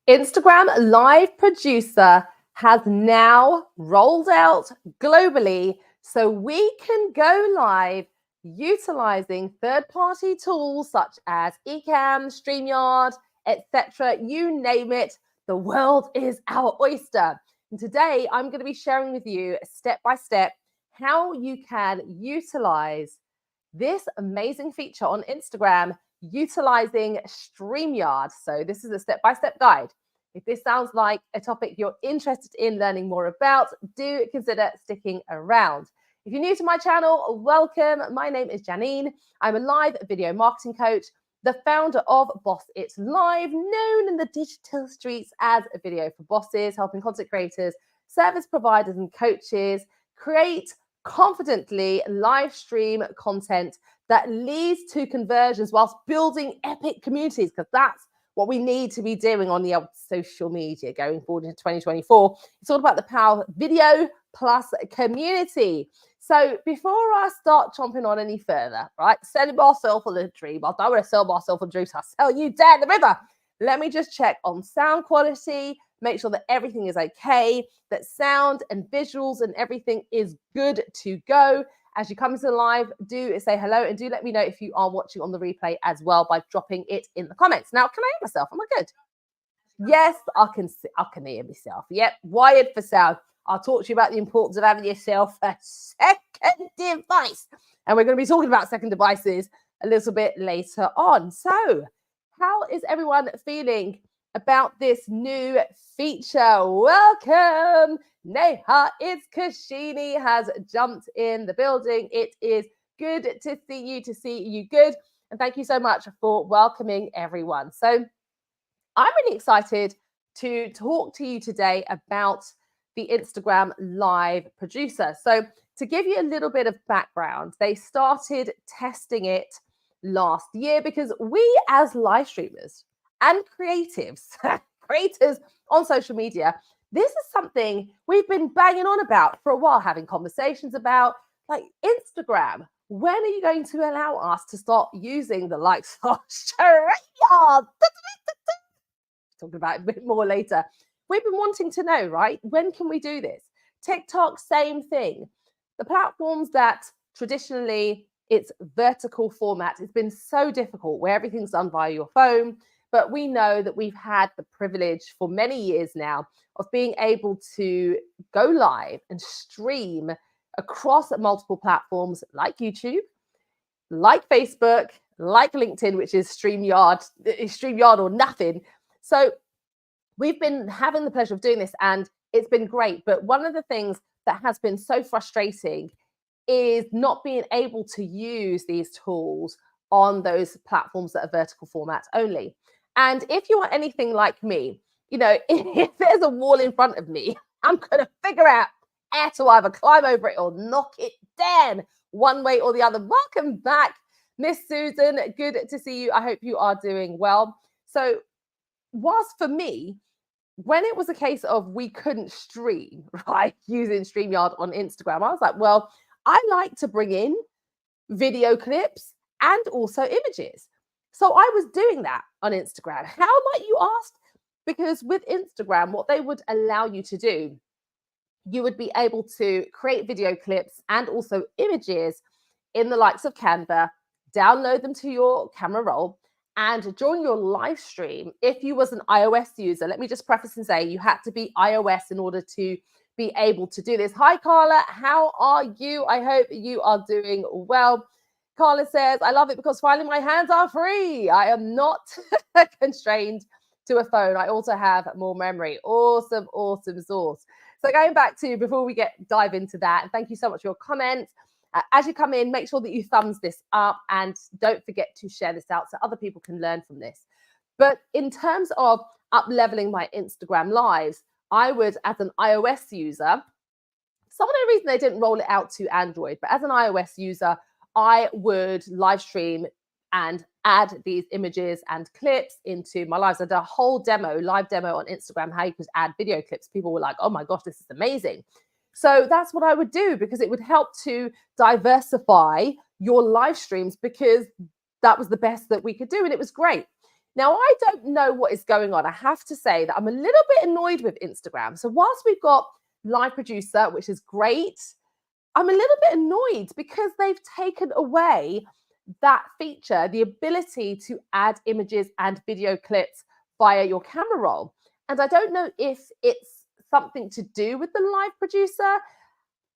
Instagram Live Producer has now rolled out globally, so we can go live utilizing third-party tools such as Ecamm, StreamYard, etc. You name it, the world is our oyster. And today I'm going to be sharing with you step by step how you can utilize this amazing feature on Instagram utilizing StreamYard. So this is a step-by-step guide. If this sounds like a topic you're interested in learning more about, do consider sticking around. If you're new to my channel, welcome. My name is Janine. I'm a live video marketing coach, the founder of Boss It Live, known in the digital streets as Video for Bosses, helping content creators, service providers, and coaches create confidently live stream content that leads to conversions whilst building epic communities, because that's what we need to be doing on the social media going forward into 2024. It's all about the power of video plus community. So before I start chomping on any further, right, selling myself a little dream. I don't want to sell myself a dream, so I'll sell you down the river. Let me just check on sound quality, make sure that everything is okay, that sound and visuals and everything is good to go. As you come into the live, do say hello and do let me know if you are watching on the replay as well by dropping it in the comments. Now, can I hear myself? Am I good? Yes, I can hear myself. Yep, wired for sound. I'll talk to you about the importance of having yourself a second device. And we're going to be talking about second devices a little bit later on. So, how is everyone feeling about this new feature? Welcome. Neha, it's Kashini has jumped in the building. It is good to see you good. And thank you so much for welcoming everyone. So I'm really excited to talk to you today about the Instagram Live Producer. So to give you a little bit of background, they started testing it last year because we as live streamers and creatives, creators on social media, this is something we've been banging on about for a while, having conversations about, like, Instagram. When are you going to allow us to start using the likes of StreamYard? Talk about it a bit more later. We've been wanting to know, right? When can we do this? TikTok, same thing. The platforms that traditionally it's vertical format, it's been so difficult where everything's done via your phone. But we know that we've had the privilege for many years now of being able to go live and stream across multiple platforms like YouTube, like Facebook, like LinkedIn, which is StreamYard or nothing. So we've been having the pleasure of doing this and it's been great. But one of the things that has been so frustrating is not being able to use these tools on those platforms that are vertical format only. And if you are anything like me, you know, if there's a wall in front of me, I'm going to figure out how to either climb over it or knock it down one way or the other. Welcome back, Miss Susan. Good to see you. I hope you are doing well. So whilst for me, when it was a case of we couldn't stream, right, using StreamYard on Instagram, I was like, well, I like to bring in video clips and also images. So I was doing that on Instagram. How might you ask? Because with Instagram, what they would allow you to do, you would be able to create video clips and also images in the likes of Canva, download them to your camera roll, and during your live stream, if you was an iOS user, let me just preface and say you had to be iOS in order to be able to do this. Hi, Carla. How are you? I hope you are doing well. Carla says, I love it because finally my hands are free. I am not constrained to a phone. I also have more memory. Awesome, awesome source. So going back to, before we dive into that, and thank you so much for your comments. As you come in, make sure that you thumbs this up and don't forget to share this out so other people can learn from this. But in terms of up-leveling my Instagram lives, I would, as an iOS user, some of the reason they didn't roll it out to Android, but as an iOS user, I would live stream and add these images and clips into my lives. I did a whole live demo on Instagram, how you could add video clips. People were like, oh my gosh, this is amazing. So that's what I would do because it would help to diversify your live streams because that was the best that we could do. And it was great. Now, I don't know what is going on. I have to say that I'm a little bit annoyed with Instagram. So whilst we've got Live Producer, which is great, I'm a little bit annoyed because they've taken away that feature, the ability to add images and video clips via your camera roll. And I don't know if it's something to do with the Live Producer.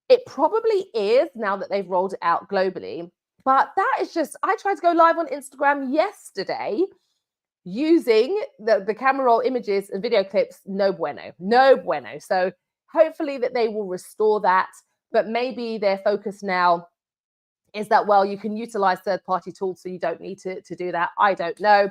It probably is now that they've rolled it out globally. But that is just, I tried to go live on Instagram yesterday using the camera roll images and video clips. No bueno, no bueno. So hopefully that they will restore that. But maybe their focus now is that, well, you can utilize third-party tools, so you don't need to do that. I don't know.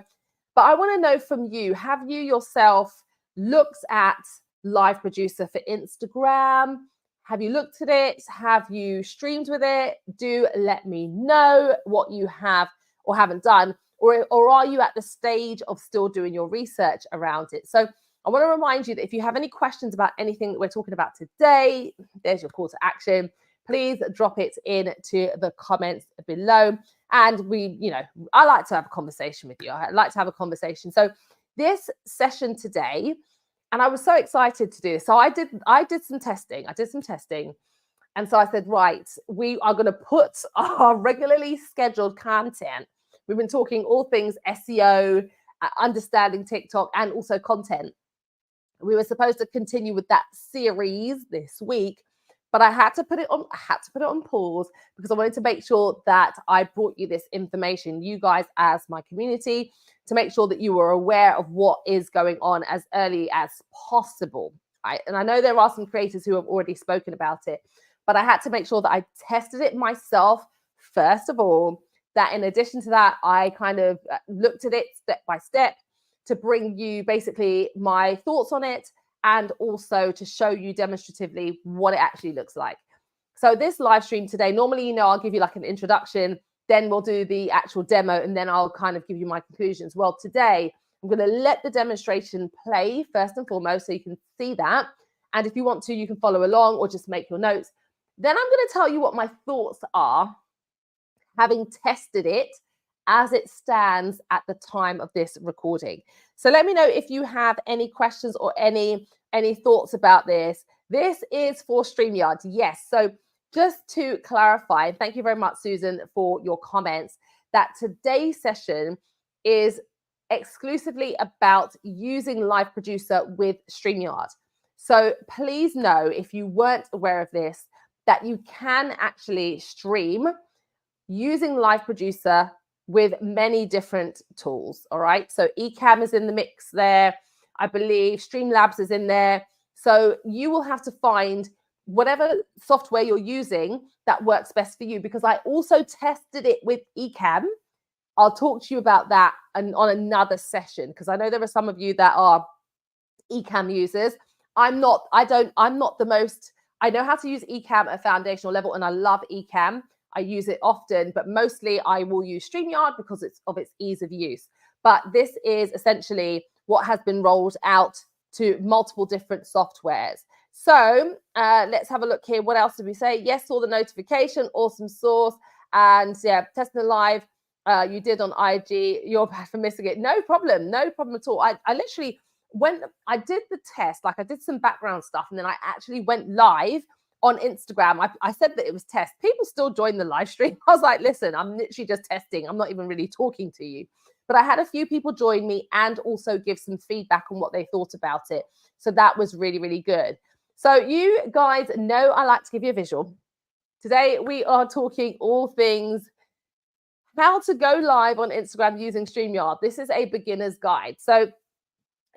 But I want to know from you, have you yourself looked at Live Producer for Instagram? Have you looked at it? Have you streamed with it? Do let me know what you have or haven't done. Or are you at the stage of still doing your research around it? So I want to remind you that if you have any questions about anything that we're talking about today, there's your call to action. Please drop it into the comments below. And I like to have a conversation with you. I like to have a conversation. So this session today, and I was so excited to do this. So I did some testing. And so I said, right, we are going to put our regularly scheduled content. We've been talking all things SEO, understanding TikTok, and also content. We were supposed to continue with that series this week, but I had to put it on pause because I wanted to make sure that I brought you this information, you guys as my community, to make sure that you were aware of what is going on as early as possible. Right? And I know there are some creators who have already spoken about it, but I had to make sure that I tested it myself first of all, that in addition to that, I kind of looked at it step by step to bring you basically my thoughts on it and also to show you demonstratively what it actually looks like. So this live stream today, normally, I'll give you like an introduction, then we'll do the actual demo, and then I'll kind of give you my conclusions. Well, today, I'm going to let the demonstration play first and foremost so you can see that. And if you want to, you can follow along or just make your notes. Then I'm going to tell you what my thoughts are, having tested it as it stands at the time of this recording. So let me know if you have any questions or any thoughts about this. This is for StreamYard. Yes. So just to clarify, thank you very much, Susan, for your comments, that today's session is exclusively about using Live Producer with StreamYard. So please know, if you weren't aware of this, that you can actually stream using Live Producer with many different tools. All right. So Ecamm is in the mix there. I believe Streamlabs is in there. So you will have to find whatever software you're using that works best for you, because I also tested it with Ecamm. I'll talk to you about that on another session, because I know there are some of you that are Ecamm users. I'm not the most, I know how to use Ecamm at a foundational level, and I love Ecamm. I use it often, but mostly I will use StreamYard because of its ease of use. But this is essentially what has been rolled out to multiple different softwares. So let's have a look here. What else did we say? Yes, saw the notification. Awesome source. And yeah, testing live. You did on IG. You're bad for missing it. No problem at all. I literally, when I did the test, like I did some background stuff, and then I actually went live on Instagram. I said that it was test. People still joined the live stream. I was like, listen, I'm literally just testing. I'm not even really talking to you. But I had a few people join me and also give some feedback on what they thought about it. So that was really, really good. So you guys know I like to give you a visual. Today, we are talking all things how to go live on Instagram using StreamYard. This is a beginner's guide. So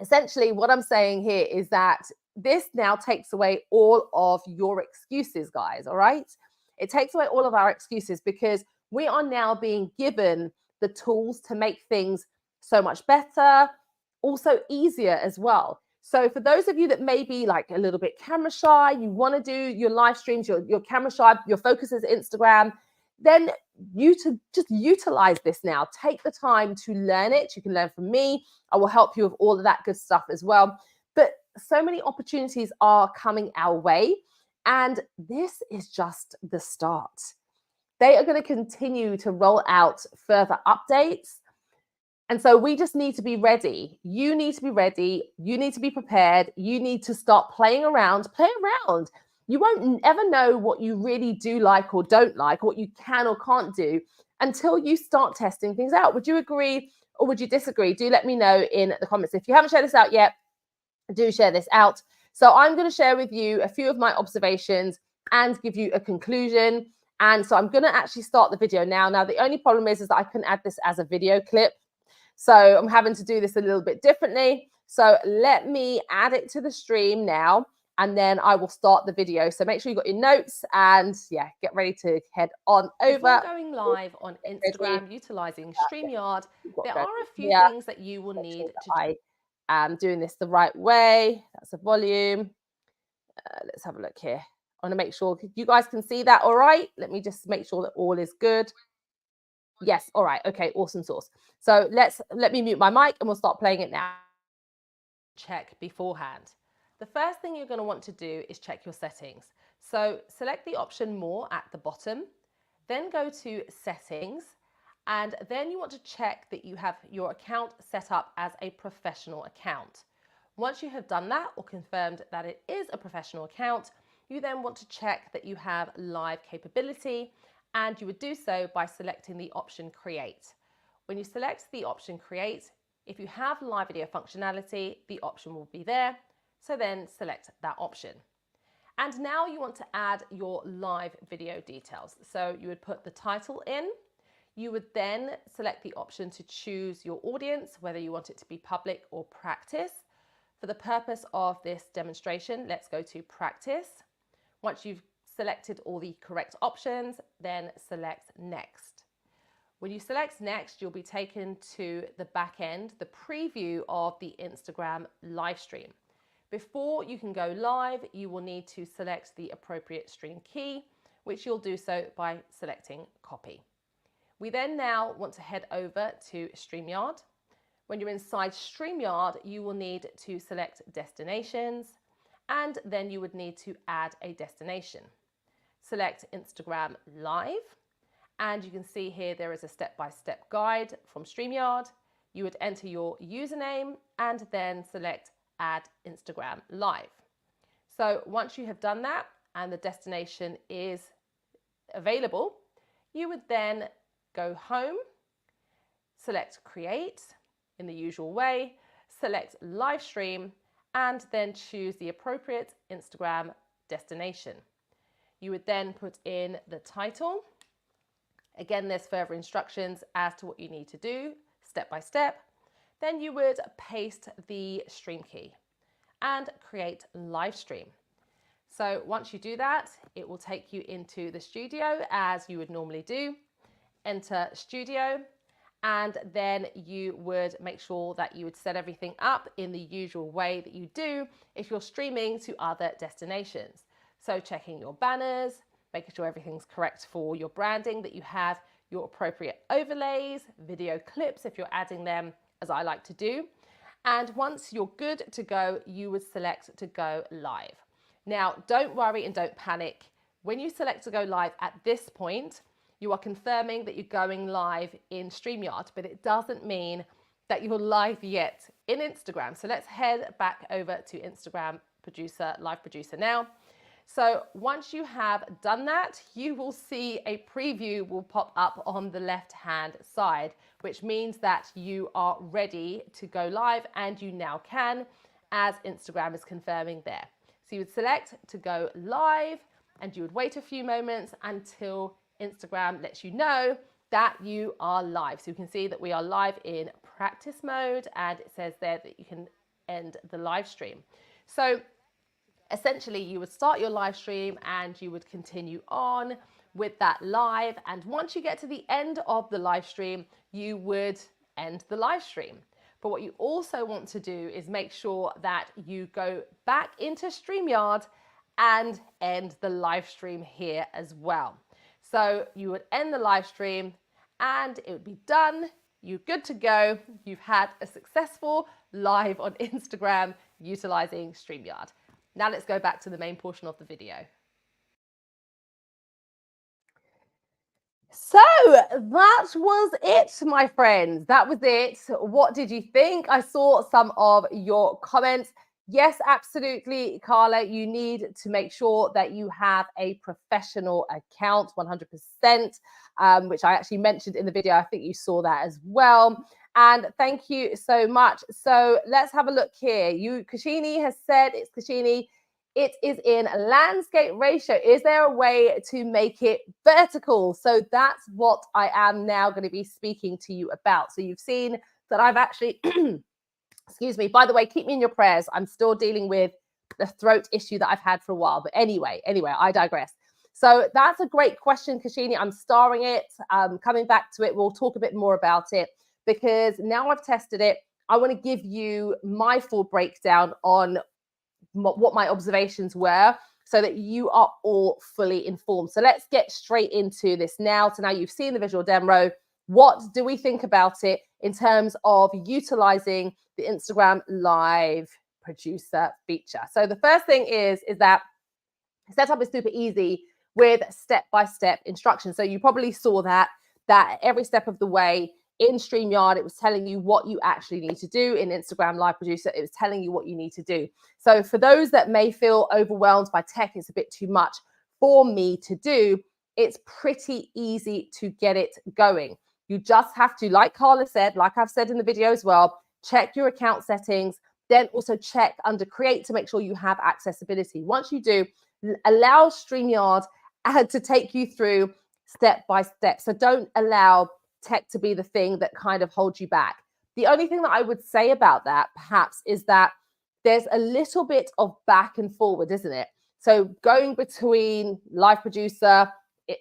essentially what I'm saying here is that this now takes away all of your excuses, guys, all right? It takes away all of our excuses because we are now being given the tools to make things so much better, also easier as well. So for those of you that may be like a little bit camera shy, you want to do your live streams, you're camera shy, your focus is Instagram, then you to just utilize this now. Take the time to learn it. You can learn from me. I will help you with all of that good stuff as well. But so many opportunities are coming our way, and this is just the start. They are going to continue to roll out further updates. And so we just need to be ready. You need to be ready. You need to be prepared. You need to start playing around. Play around. You won't ever know what you really do like or don't like, what you can or can't do until you start testing things out. Would you agree or would you disagree? Do let me know in the comments. If you haven't shared this out yet, do share this out. So I'm going to share with you a few of my observations and give you a conclusion. And so I'm going to actually start the video now. Now, the only problem is that I couldn't add this as a video clip. So I'm having to do this a little bit differently. So let me add it to the stream now, and then I will start the video. So make sure you got your notes and yeah, get ready to head on over. Before going live on Instagram utilizing StreamYard, there are a few things that you will need to do. I am doing this the right way. That's the volume. Let's have a look here. I want to make sure you guys can see that all right. Let me just make sure that all is good. Yes, all right. Okay, awesome sauce. So let me mute my mic and we'll start playing it now. Check beforehand. The first thing you're going to want to do is check your settings. So select the option More at the bottom, then go to Settings, and then you want to check that you have your account set up as a professional account. Once you have done that or confirmed that it is a professional account, you then want to check that you have live capability, and you would do so by selecting the option Create. When you select the option Create, if you have live video functionality, the option will be there. So then select that option. And now you want to add your live video details. So you would put the title in. You would then select the option to choose your audience, whether you want it to be public or practice. For the purpose of this demonstration, let's go to practice. Once you've selected all the correct options, then select Next. When you select Next, you'll be taken to the back end, the preview of the Instagram live stream. Before you can go live, you will need to select the appropriate stream key, which you'll do so by selecting Copy. We then now want to head over to StreamYard. When you're inside StreamYard, you will need to select Destinations, and then you would need to add a destination. Select Instagram Live, and you can see here there is a step-by-step guide from StreamYard. You would enter your username and then select Add Instagram Live. So once you have done that and the destination is available, you would then go home, select Create in the usual way, select Live Stream, and then choose the appropriate Instagram destination. You would then put in the title. Again, there's further instructions as to what you need to do step by step. Then you would paste the stream key and create live stream. So once you do that, it will take you into the studio as you would normally do. Enter studio, and then you would make sure that you would set everything up in the usual way that you do if you're streaming to other destinations. So checking your banners, making sure everything's correct for your branding, that you have your appropriate overlays, video clips if you're adding them, as I like to do. And once you're good to go, you would select to go live. Now, don't worry and don't panic. When you select to go live at this point, you are confirming that you're going live in StreamYard, but it doesn't mean that you're live yet in Instagram. So let's head back over to Instagram Producer, Live Producer now. So once you have done that, you will see a preview will pop up on the left-hand side, which means that you are ready to go live, and you now can, as Instagram is confirming there. So you would select to go live, and you would wait a few moments until Instagram lets you know that you are live. So you can see that we are live in practice mode, and it says there that you can end the live stream. So essentially, you would start your live stream and you would continue on with that live. And once you get to the end of the live stream, you would end the live stream. But what you also want to do is make sure that you go back into StreamYard and end the live stream here as well. So you would end the live stream and it would be done. You're good to go. You've had a successful live on Instagram utilizing StreamYard. Now let's go back to the main portion of the video. So that was it, my friends. That was it. What did you think? I saw some of your comments. Yes, absolutely, Carla. You need to make sure that you have a professional account, 100%, which I actually mentioned in the video. I think you saw that as well. And thank you so much. So let's have a look here. Kashini has said, it's Kashini, it is in landscape ratio. Is there a way to make it vertical? So that's what I am now going to be speaking to you about. So you've seen that I've actually, excuse me, by the way, keep me in your prayers. I'm still dealing with the throat issue that I've had for a while. But anyway, I digress. So that's a great question, Kashini. I'm starring it, coming back to it. We'll talk a bit more about it because now I've tested it. I want to give you my full breakdown on what my observations were so that you are all fully informed. So let's get straight into this now. So now you've seen the visual demo. What do we think about it in terms of utilizing the Instagram Live Producer feature? So the first thing is that setup is super easy with step-by-step instructions. So you probably saw that every step of the way in StreamYard, it was telling you what you actually need to do. In Instagram Live Producer, it was telling you what you need to do. So for those that may feel overwhelmed by tech, it's a bit too much for me to do, it's pretty easy to get it going. You just have to, like Carla said, like I've said in the video as well, check your account settings, then also check under Create to make sure you have accessibility. Once you do, allow StreamYard to take you through step by step. So don't allow tech to be the thing that kind of holds you back. The only thing that I would say about that perhaps is that there's a little bit of back and forward, isn't it? So going between Live Producer,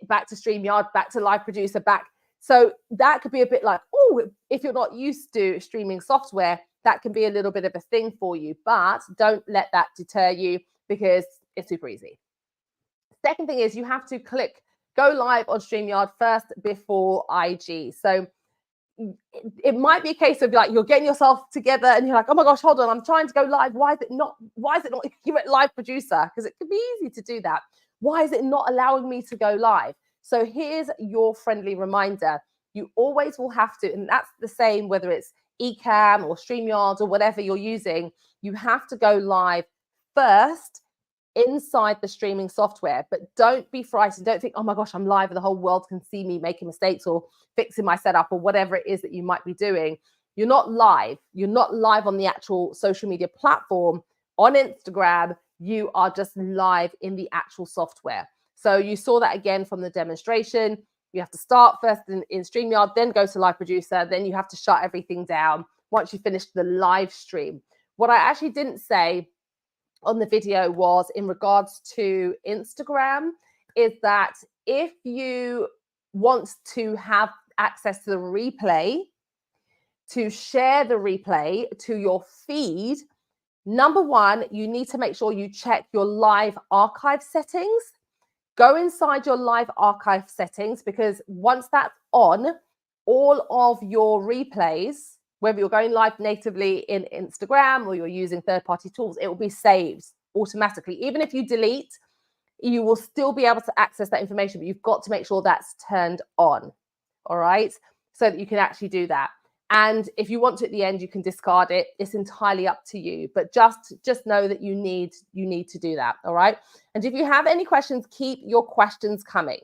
back to StreamYard, back to Live Producer, back. So that could be a bit like, oh, if you're not used to streaming software, that can be a little bit of a thing for you, but don't let that deter you because it's super easy. Second thing is you have to click go live on StreamYard first before IG. So it might be a case of like you're getting yourself together and you're like, oh my gosh, hold on, I'm trying to go live. Why is it not give it Live Producer? Because it could be easy to do that. Why is it not allowing me to go live? So here's your friendly reminder. You always will have to, and that's the same whether it's Ecamm or StreamYard or whatever you're using, you have to go live first inside the streaming software. But don't be frightened. Don't think, oh my gosh, I'm live and the whole world can see me making mistakes or fixing my setup or whatever it is that you might be doing. You're not live. You're not live on the actual social media platform on Instagram. You are just live in the actual software. So you saw that again from the demonstration. You have to start first in StreamYard, then go to Live Producer, then you have to shut everything down once you finish the live stream. What I actually didn't say on the video was in regards to Instagram is that if you want to have access to the replay, to share the replay to your feed, number one, you need to make sure you check your live archive settings. Go inside your live archive settings because once that's on, all of your replays, whether you're going live natively in Instagram or you're using third-party tools, it will be saved automatically. Even if you delete, you will still be able to access that information, but you've got to make sure that's turned on, all right? So that you can actually do that. And if you want to at the end, you can discard it. It's entirely up to you, but just know that you need to do that, all right? And if you have any questions, keep your questions coming.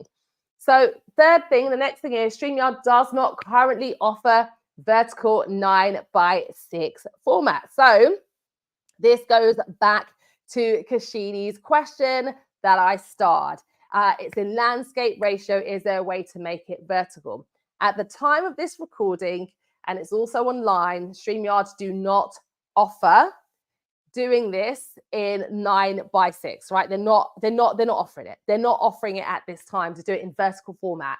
So third thing, the next thing is StreamYard does not currently offer vertical 9:6 format. So this goes back to Kashini's question that I starred. It's in landscape ratio. Is there a way to make it vertical? At the time of this recording, and it's also online, StreamYard do not offer doing this in 9:6, right? They're not offering it. They're not offering it at this time to do it in vertical format.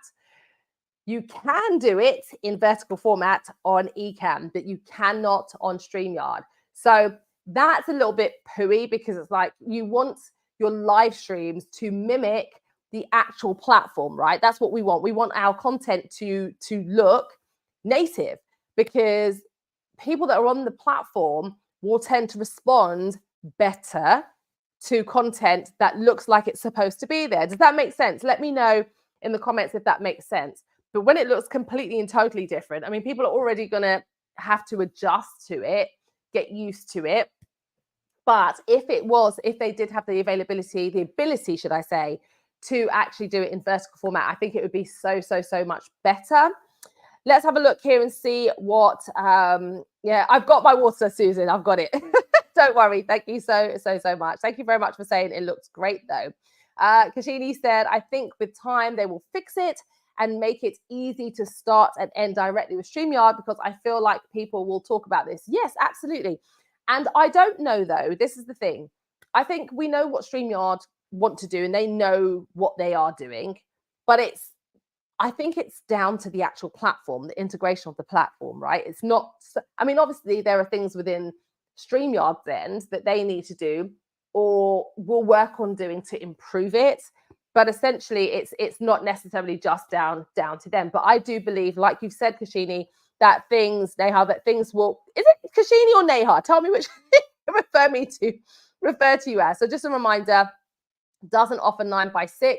You can do it in vertical format on Ecamm, but you cannot on StreamYard. So that's a little bit pooey because it's like you want your live streams to mimic the actual platform, right? That's what we want. We want our content to look native because people that are on the platform will tend to respond better to content that looks like it's supposed to be there. Does that make sense? Let me know in the comments if that makes sense. But when it looks completely and totally different, I mean, people are already going to have to adjust to it, get used to it. But if they did have the ability, should I say, to actually do it in vertical format, I think it would be so much better. Let's have a look here and see what, yeah, I've got my water, Susan, I've got it. Don't worry. Thank you so much. Thank you very much for saying it looks great though. Kashini said, I think with time they will fix it and make it easy to start and end directly with StreamYard, because I feel like people will talk about this. Yes, absolutely. And I don't know though, this is the thing. I think we know what StreamYard want to do and they know what they are doing, but I think it's down to the actual platform, the integration of the platform, right? It's not, I mean, obviously there are things within StreamYard's end that they need to do or will work on doing to improve it. But essentially it's not necessarily just down to them. But I do believe, like you've said, Kashini, that things will, is it Kashini or Neha? Tell me which refer to you as. So just a reminder, doesn't offer 9x6.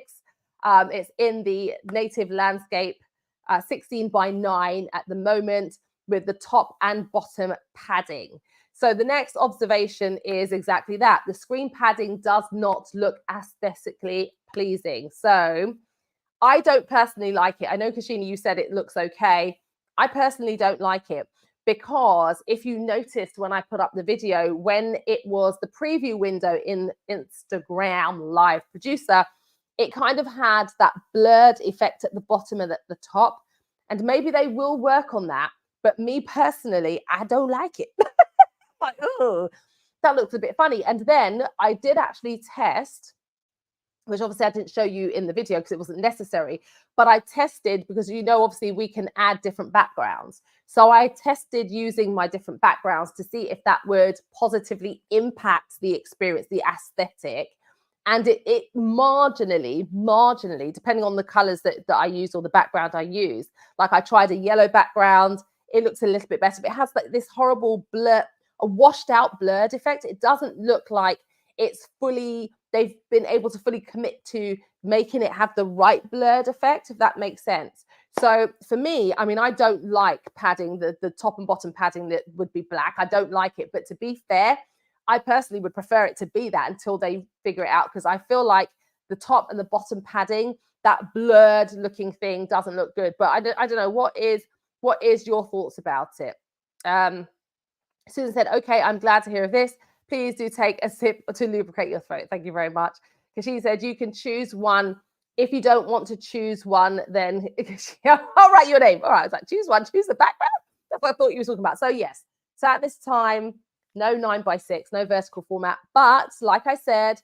It's in the native landscape, 16 by 9 at the moment, with the top and bottom padding. So the next observation is exactly that. The screen padding does not look aesthetically pleasing. So I don't personally like it. I know, Kashini, you said it looks okay. I personally don't like it, because if you noticed when I put up the video, when it was the preview window in Instagram Live Producer, it kind of had that blurred effect at the bottom and at the top. And maybe they will work on that. But me personally, I don't like it. Like, oh, that looks a bit funny. And then I did actually test, which obviously I didn't show you in the video because it wasn't necessary, but I tested, because obviously we can add different backgrounds. So I tested using my different backgrounds to see if that would positively impact the experience, the aesthetic. And it marginally, depending on the colors that I use or the background I use, like I tried a yellow background, it looks a little bit better, but it has like this horrible blur, a washed out blurred effect. It doesn't look like it's they've been able to fully commit to making it have the right blurred effect, if that makes sense. So for me, I mean, I don't like padding, the top and bottom padding that would be black. I don't like it. But to be fair, I personally would prefer it to be that until they figure it out, because I feel like the top and the bottom padding, that blurred looking thing doesn't look good. But I don't know, what is your thoughts about it? Susan said, okay, I'm glad to hear of this. Please do take a sip to lubricate your throat. Thank you very much. Because she said you can choose one. If you don't want to choose one, then I'll write your name. All right, I was like, choose one, choose the background. That's what I thought you were talking about. So yes, so at this time, no 9x6, no vertical format. But like I said,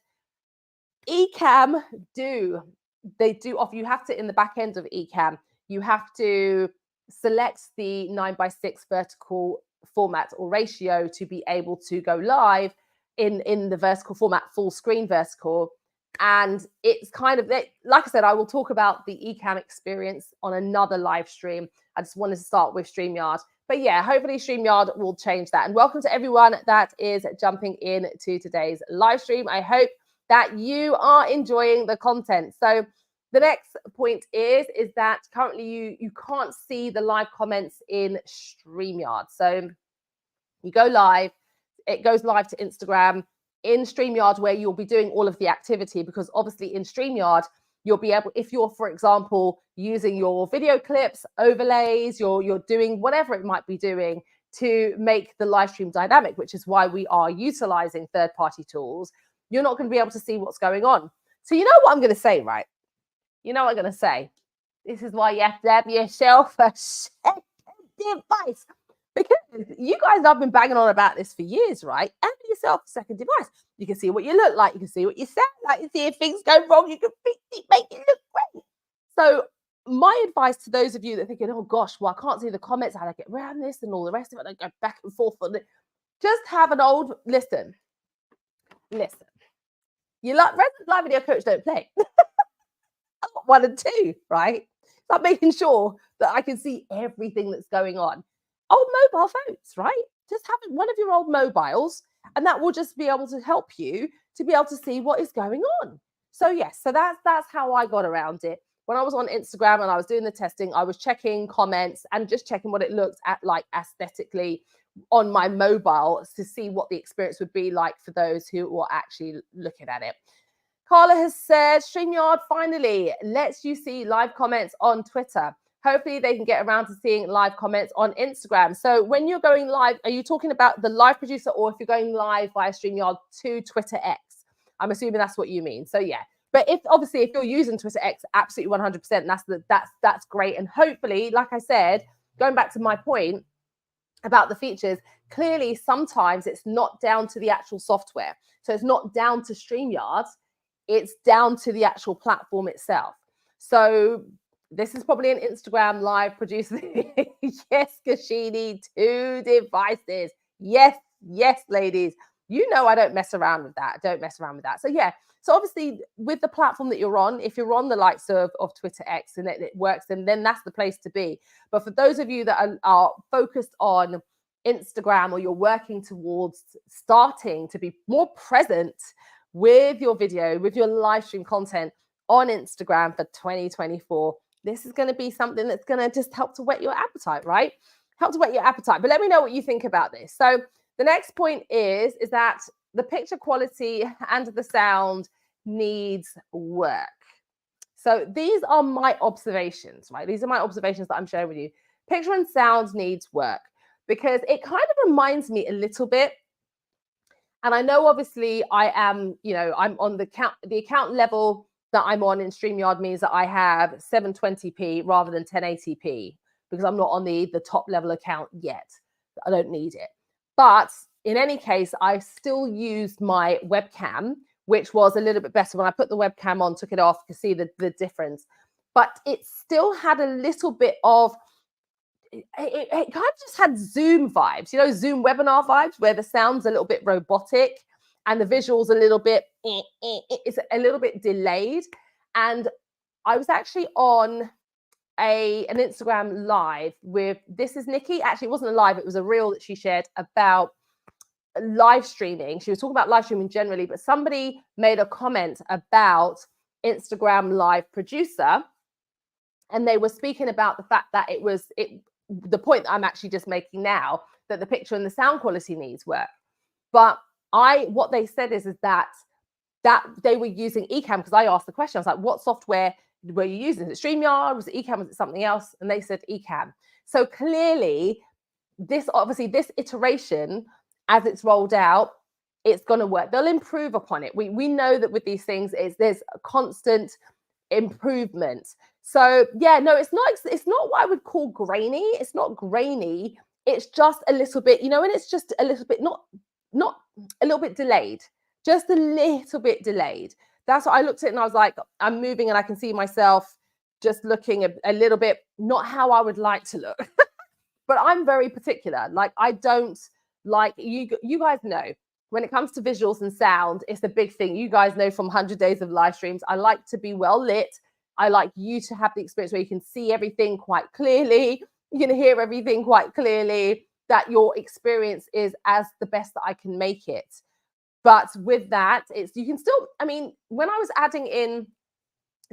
Ecamm they do offer, you have to, in the back end of Ecamm, you have to select the 9x6 vertical format or ratio to be able to go live in the vertical format, full screen vertical. And it's kind of, like I said, I will talk about the Ecamm experience on another live stream. I just wanted to start with StreamYard. But yeah, hopefully StreamYard will change that. And welcome to everyone that is jumping in to today's live stream. I hope that you are enjoying the content. So the next point is that currently you can't see the live comments in StreamYard. So you go live, it goes live to Instagram in StreamYard, where you'll be doing all of the activity, because obviously in StreamYard, you'll be able, if you're, for example, using your video clips, overlays, you're doing whatever it might be doing to make the live stream dynamic, which is why we are utilizing third-party tools, you're not going to be able to see what's going on. So you know what I'm going to say, right? You know what I'm going to say? This is why you have to have yourself a second device. Because you guys have been banging on about this for years, right? Have yourself a second device. You can see what you look like. You can see what you sound like. You see if things go wrong, you can fix it, make it look great. So my advice to those of you that are thinking, oh gosh, well, I can't see the comments, how do I get around this and all the rest of it, I go back and forth on it. Just have an old, listen. You like live video coach don't play. I've got 1 and 2, right? It's like making sure that I can see everything that's going on. Old mobile phones, right? Just have one of your old mobiles, and that will just be able to help you to be able to see what is going on. So yes, so that's how I got around it. when I was on Instagram and I was doing the testing, I was checking comments and just checking what it looked at like aesthetically on my mobile to see what the experience would be like for those who were actually looking at it. Carla has said, StreamYard finally lets you see live comments on Twitter. Hopefully they can get around to seeing live comments on Instagram. So when you're going live, are you talking about the live producer, or if you're going live via StreamYard to Twitter X? I'm assuming that's what you mean. So yeah. But if obviously if you're using Twitter X, absolutely 100%, that's great. And hopefully, like I said, going back to my point about the features, clearly sometimes it's not down to the actual software. So it's not down to StreamYard, it's down to the actual platform itself. So this is probably an Instagram live producer. Yes, Kashini, 2 devices. Yes, ladies. You know I don't mess around with that. So yeah. So obviously with the platform that you're on, if you're on the likes of Twitter X and it works, then that's the place to be. But for those of you that are focused on Instagram, or you're working towards starting to be more present with your video, with your live stream content on Instagram for 2024, this is going to be something that's going to just help to whet your appetite, right? Help to whet your appetite. But let me know what you think about this. So the next point is that the picture quality and the sound needs work. So these are my observations, right? These are my observations that I'm sharing with you. Picture and sound needs work because it kind of reminds me a little bit. And I know obviously I am, I'm on the account level that I'm on in StreamYard means that I have 720p rather than 1080p because I'm not on the top level account yet. I don't need it. But in any case, I still used my webcam, which was a little bit better. When I put the webcam on, took it off, you can see the difference. But it still had a little bit of, it kind of just had Zoom vibes, Zoom webinar vibes, where the sound's a little bit robotic and the visuals a little bit, it's a little bit delayed. And I was actually on an Instagram live with, this is Nikki. Actually, it wasn't a live, it was a reel that she shared about live streaming. She was talking about live streaming generally, but somebody made a comment about Instagram live producer. And they were speaking about the fact that the point that I'm actually just making now, that the picture and the sound quality needs work. But what they said is that they were using Ecamm, because I asked the question, I was like, what software were you using? Is it StreamYard? Was it Ecamm? Was it something else? And they said Ecamm. So clearly, this iteration, as it's rolled out, it's going to work. They'll improve upon it. We know that with these things, there's a constant improvement. So yeah, no, it's not what I would call grainy. It's not grainy. It's just a little bit, and it's just a little bit, not a little bit delayed, just a little bit delayed. That's what I looked at, and I was like, I'm moving and I can see myself just looking a little bit, not how I would like to look. But I'm very particular. Like, I don't like, you guys know, when it comes to visuals and sound, it's a big thing. You guys know from 100 days of live streams, I like to be well lit. I like you to have the experience where you can see everything quite clearly. You can hear everything quite clearly, that your experience is as the best that I can make it. But with that, you can still, when I was adding in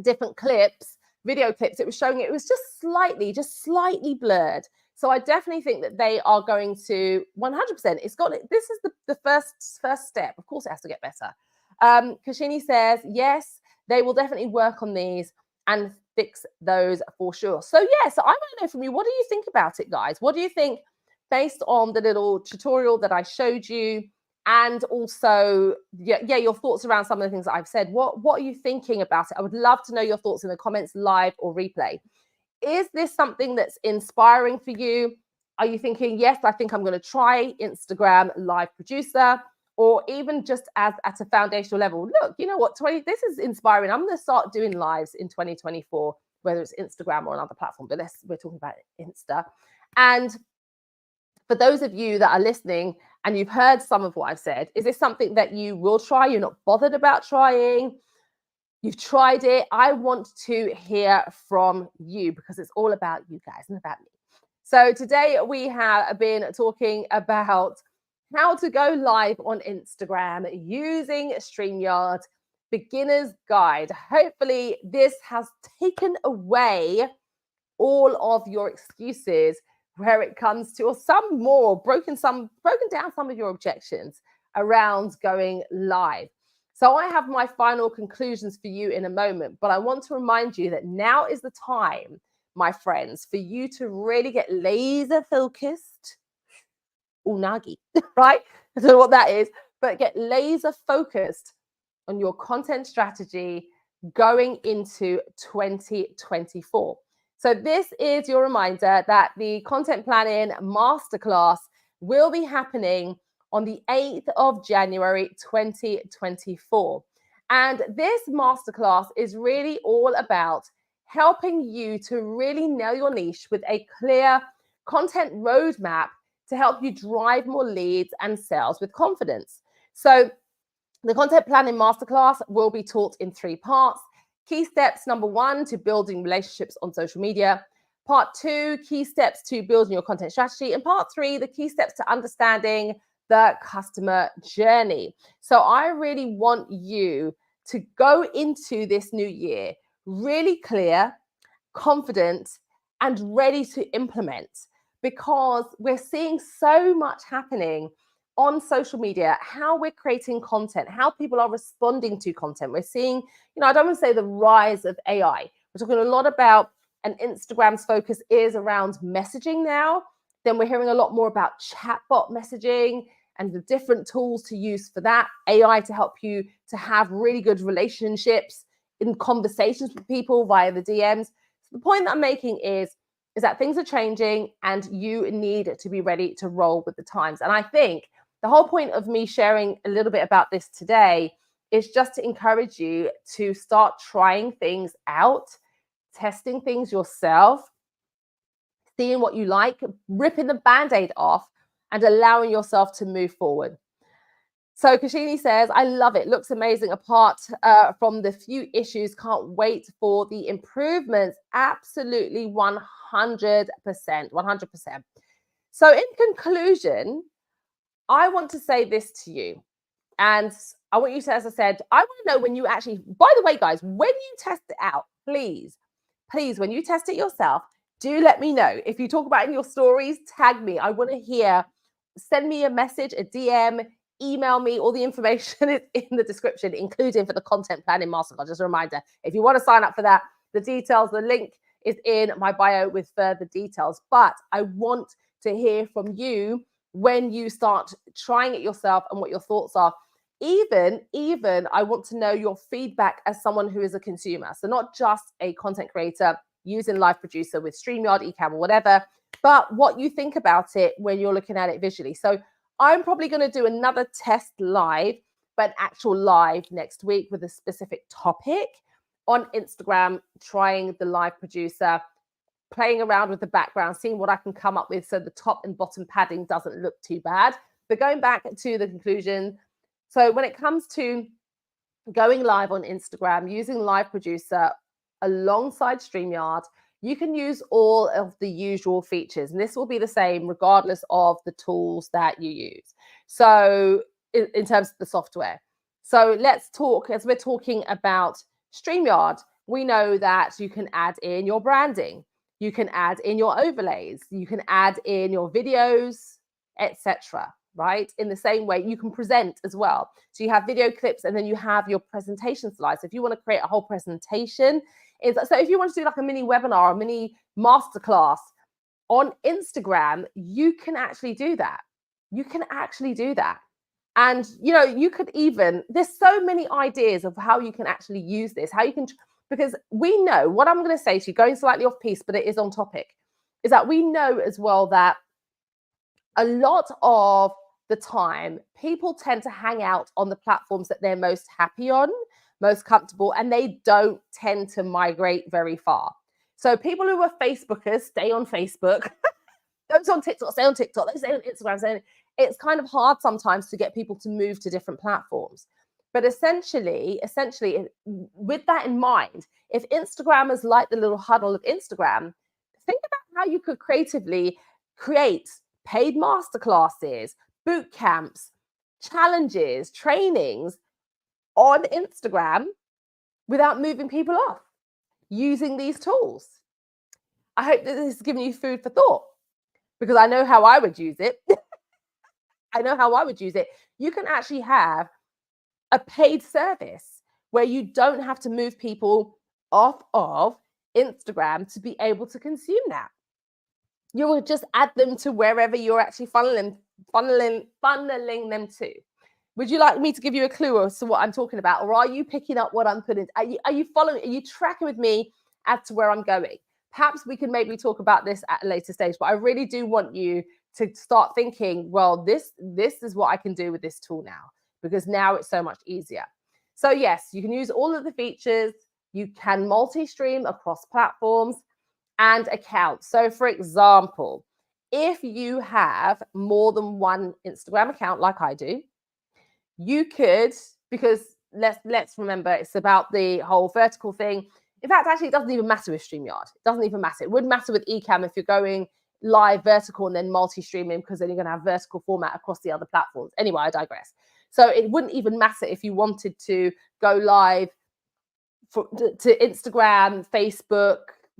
different clips, video clips, it was showing it was just slightly blurred. So I definitely think that they are going to 100%. This is the first step. Of course, it has to get better. Kashini says, yes, they will definitely work on these and fix those for sure. So yeah, so I want to know from you, what do you think about it, guys? What do you think based on the little tutorial that I showed you? And also, yeah, your thoughts around some of the things that I've said. What are you thinking about it? I would love to know your thoughts in the comments, live or replay. Is this something that's inspiring for you? Are you thinking, yes, I think I'm going to try Instagram Live Producer, or even just at a foundational level? Look, you know what, this is inspiring. I'm going to start doing lives in 2024, whether it's Instagram or another platform, but we're talking about Insta. And for those of you that are listening and you've heard some of what I've said, is this something that you will try? You're not bothered about trying? You've tried it. I want to hear from you, because it's all about you guys and about me. So today we have been talking about how to go live on Instagram using StreamYard, beginner's guide. Hopefully this has taken away all of your excuses where it comes to, or some more, broken down some of your objections around going live. So I have my final conclusions for you in a moment, but I want to remind you that now is the time, my friends, for you to really get laser focused. Unagi, right? I don't know what that is, but get laser focused on your content strategy going into 2024. So this is your reminder that the content planning masterclass will be happening on the 8th of January 2024. And this masterclass is really all about helping you to really nail your niche with a clear content roadmap to help you drive more leads and sales with confidence. So the content planning masterclass will be taught in 3 parts. Key steps, number 1, to building relationships on social media. Part 2, key steps to building your content strategy. And part 3, the key steps to understanding the customer journey. So I really want you to go into this new year really clear, confident, and ready to implement, because we're seeing so much happening on social media, how we're creating content, how people are responding to content. We're seeing, I don't want to say the rise of AI. We're talking a lot about, and Instagram's focus is around messaging now. Then we're hearing a lot more about chatbot messaging and the different tools to use for that. AI to help you to have really good relationships in conversations with people via the DMs. So the point that I'm making is that things are changing and you need to be ready to roll with the times. And I think the whole point of me sharing a little bit about this today is just to encourage you to start trying things out, testing things yourself, seeing what you like, ripping the Band-Aid off, and allowing yourself to move forward. So Kashini says, I love it. Looks amazing. Apart from the few issues, can't wait for the improvements. Absolutely 100%. 100%. So in conclusion, I want to say this to you. And I want you to, as I said, I want to know when you actually, by the way, guys, when you test it out, please, when you test it yourself, do let me know. If you talk about it in your stories, tag me. I want to hear, send me a message, a DM, email me. All the information is in the description, including for the content planning masterclass. Just a reminder, if you want to sign up for that, the details, the link is in my bio with further details. But I want to hear from you when you start trying it yourself and what your thoughts are. Even I want to know your feedback as someone who is a consumer. So not just a content creator using Live Producer with StreamYard, Ecamm, or whatever, but what you think about it when you're looking at it visually. So I'm probably going to do another test live, but an actual live next week with a specific topic on Instagram, trying the Live Producer, playing around with the background, seeing what I can come up with so the top and bottom padding doesn't look too bad. But going back to the conclusion, so when it comes to going live on Instagram, using Live Producer alongside StreamYard, you can use all of the usual features. And this will be the same regardless of the tools that you use. So in terms of the software. So let's talk, as we're talking about StreamYard, we know that you can add in your branding. You can add in your overlays. You can add in your videos, etc. Right? In the same way, you can present as well. So you have video clips and then you have your presentation slides. So if you want to create a whole presentation, so if you want to do like a mini webinar, a mini masterclass on Instagram, you can actually do that. You can actually do that. And, you could even, there's so many ideas of how you can actually use this, how you can, because we know what I'm going to say to you, going slightly off piece, but it is on topic, is that we know as well that a lot of the time, people tend to hang out on the platforms that they're most happy on, most comfortable, and they don't tend to migrate very far. So people who are Facebookers stay on Facebook. Those on TikTok stay on TikTok. They stay on Instagram. So it's kind of hard sometimes to get people to move to different platforms. But essentially, with that in mind, if Instagrammers like the little huddle of Instagram, think about how you could creatively create paid masterclasses, boot camps, challenges, trainings on Instagram without moving people off using these tools? I hope that this has given you food for thought, because I know how I would use it. I know how I would use it. You can actually have a paid service where you don't have to move people off of Instagram to be able to consume that. You will just add them to wherever you're actually funneling them to. Would you like me to give you a clue as to what I'm talking about? Or are you picking up what I'm putting? Are you following? Are you tracking with me as to where I'm going? Perhaps we can maybe talk about this at a later stage, but I really do want you to start thinking, well, this is what I can do with this tool now, because now it's so much easier. So yes, you can use all of the features. You can multi-stream across platforms and accounts. So for example, if you have more than one Instagram account like I do, you could, because let's remember, it's about the whole vertical thing. In fact, actually, it doesn't even matter with StreamYard. It doesn't even matter. It would matter with Ecamm if you're going live vertical and then multi-streaming, because then you're going to have vertical format across the other platforms. Anyway, I digress. So it wouldn't even matter if you wanted to go live to Instagram, Facebook,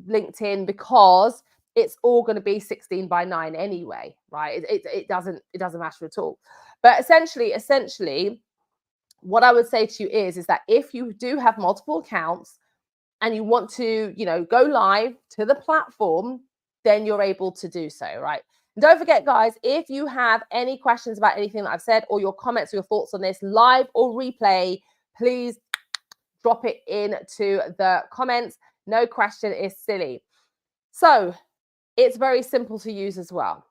LinkedIn, because it's all going to be 16:9 anyway, right? It doesn't matter at all. But essentially, what I would say to you is that if you do have multiple accounts and you want to, go live to the platform, then you're able to do so, right? And don't forget, guys, if you have any questions about anything that I've said, or your comments or your thoughts on this, live or replay, please drop it into the comments. No question is silly. So it's very simple to use as well.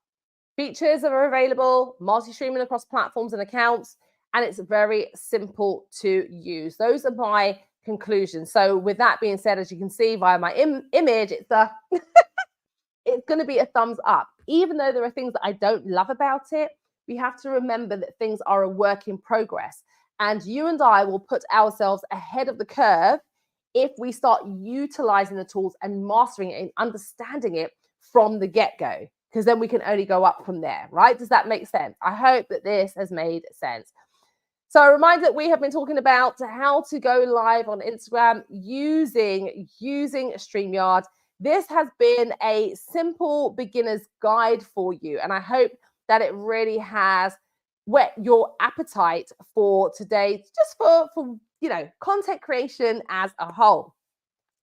Features are available, multi-streaming across platforms and accounts, and it's very simple to use. Those are my conclusions. So with that being said, as you can see via my image, it's going to be a thumbs up. Even though there are things that I don't love about it, we have to remember that things are a work in progress. And you and I will put ourselves ahead of the curve if we start utilizing the tools and mastering it and understanding it from the get-go, because then we can only go up from there, right? Does that make sense? I hope that this has made sense. So a reminder that we have been talking about how to go live on Instagram using StreamYard. This has been a simple beginner's guide for you, and I hope that it really has whet your appetite for today, just for content creation as a whole.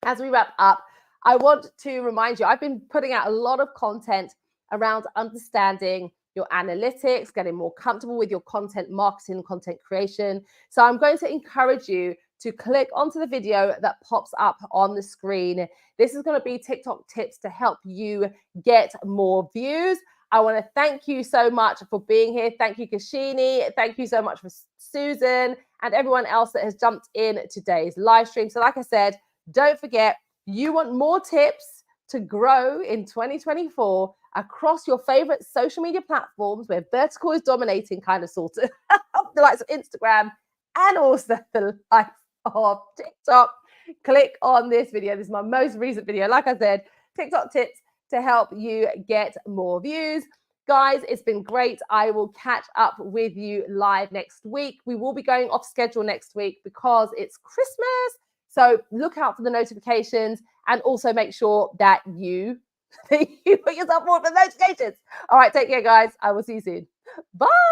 As we wrap up, I want to remind you, I've been putting out a lot of content around understanding your analytics, getting more comfortable with your content marketing, content creation. So I'm going to encourage you to click onto the video that pops up on the screen. This is going to be TikTok tips to help you get more views. I want to thank you so much for being here. Thank you, Kashini. Thank you so much for Susan and everyone else that has jumped in today's live stream. So like I said, don't forget, you want more tips to grow in 2024 across your favorite social media platforms where vertical is dominating, kind of, sort of, the likes of Instagram and also the likes of TikTok. Click on this video. This is my most recent video. Like I said, TikTok tips to help you get more views. Guys, it's been great. I will catch up with you live next week. We will be going off schedule next week because it's Christmas. So look out for the notifications, and also make sure that you put yourself forward for the notifications. All right, take care, guys. I will see you soon. Bye.